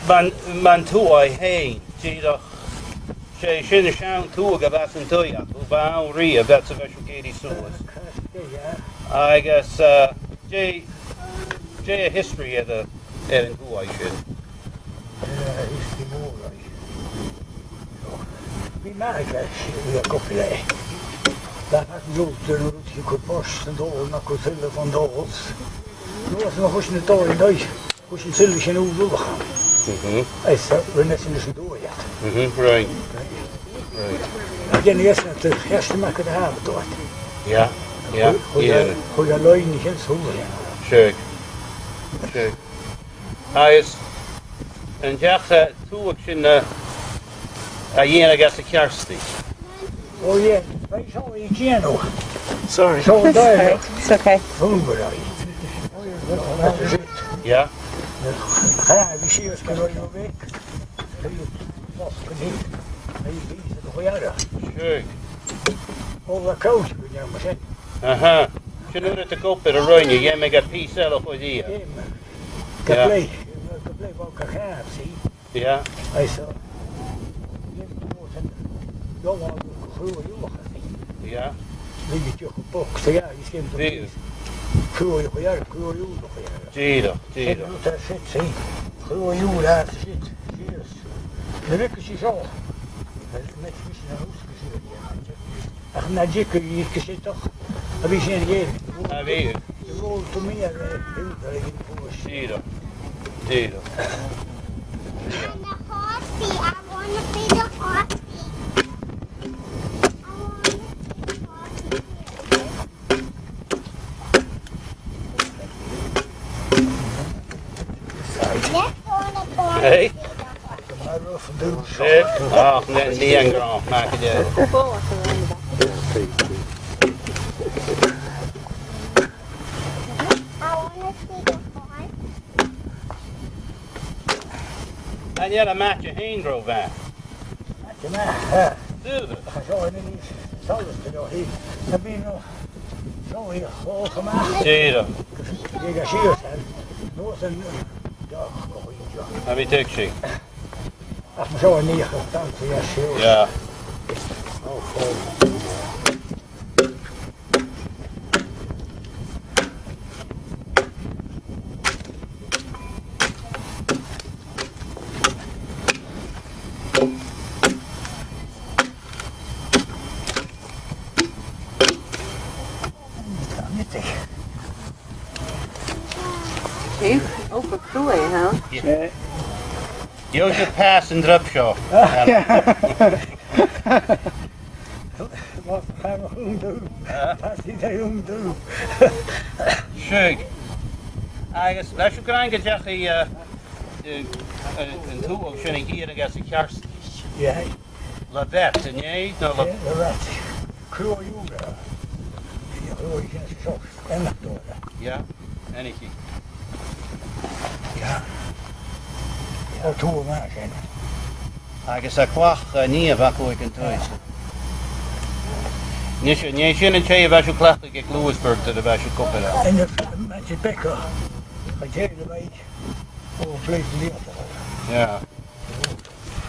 man tú a hain, tíach sé sin sean tú go bheits an tuach, ú ba an rí a bheits a bheits géirí suas. Agus dé a history ar an tú a sin. History mór ai. Bhí meach we go lei. Dat had bloed en je kunt borst en dol, dan kun je van dols. Nu was nog goed in de toren in Duits. Goed in Silvisch en hoe doen gaan. Hij is we net in de door ja. Right. Ik ken eerst het eerste maken de haven door. Ja. Ja. Hoe je lui niet eens hoe. Sure. Sure. Hij is en jag toe ik sin a dhéana gas a cearstí. Oh yeah, wij zo in Geno. Sorry. Zo daar. It's okay. Vulberij. Ja? Ja, we zien ons kan nooit weg. Wat gezien. Hij is het nog jaren. Sure. Over koud, kun je maar zeggen. Aha. Sin nuair a go ar a roiine, dhé me got pí sell chu dí. Kaplei wel gegaafd, zie. Ja. Hij zo. Jongen, groeien jongen. Ja. Lig je gebokt, ja, je schemt op. Groeien jongen, groeien jongen. Tíach, tíach. Dat zit, zie. Groeien jongen, daar zit. Cheers. De wikken is zo. Met vissen naar huis gezien. Ach, na dikke, je zit toch. Heb je zin in? Ah, weet je. Je rolt te meer, heel erg in voor. Tíach. Tíach. I'm the horsey. I want to be the horsey. Hey? Maar rough and do. Ach, ní an grám, mac a dé. En jy a match a hain dro van. Ja, maar, Dude. zo in die salad er heen. Dan ben je nog zo hier vol gemaakt. Tíach. Je gaat hier zijn. Nooit een dag. A mi tek sí. Ach, maar zo een neer gedaan voor je schil. Ja. Oh, vol. Open groei, hè? Jo should pass and drop show. Wat gaan we groen doen? Wat is hij groen doen? Shug. Agus, leis go an go deachí an tú og sinna híar agus a cearstí. Ja, Le vet, in é? No le... de rat. Kroon jongen. Ja, hoor je zo. En nog door. Ja, enigí. Ja. Ja, toen we maar zijn. Agus a chwach ní a bhacu ag an tuis. Ní sin an té a bheisiú cleachta ag Lewisburg a bheisiú cuppa. En de mensen bekken. Ga je de week. Over vlees leert. Ja.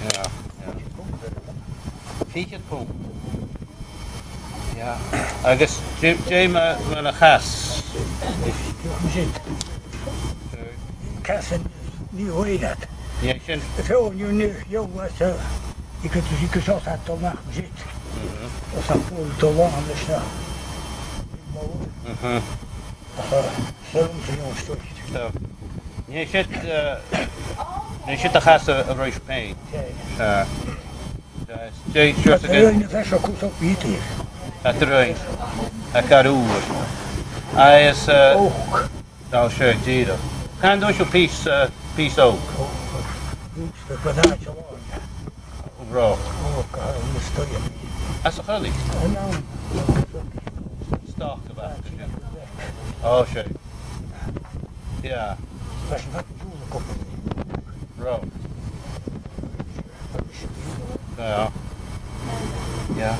Ja. Fiche pú. Ja. Agus dé me a chas. Je ziet. Kassen, niet hoe je dat. Ja, sin. Zo, nu, joh, wat je kunt zo dat toch maar zitten. Dat is dan voor te lang, dus nou. Zo moet je jongens toch. So, ní si a chas a roiis pein. Dé Dat siúr wil je best wel goed op hier. a roiin a carúr. Is Ook. ná sé díad. Can dú siú pís óg Dat banaatje lang. rá. Ook, dat stel je. As a cholí En nou, stoch a bheit. sé. Ja, dat is wat je doet, kop. rá. Ja. Ja.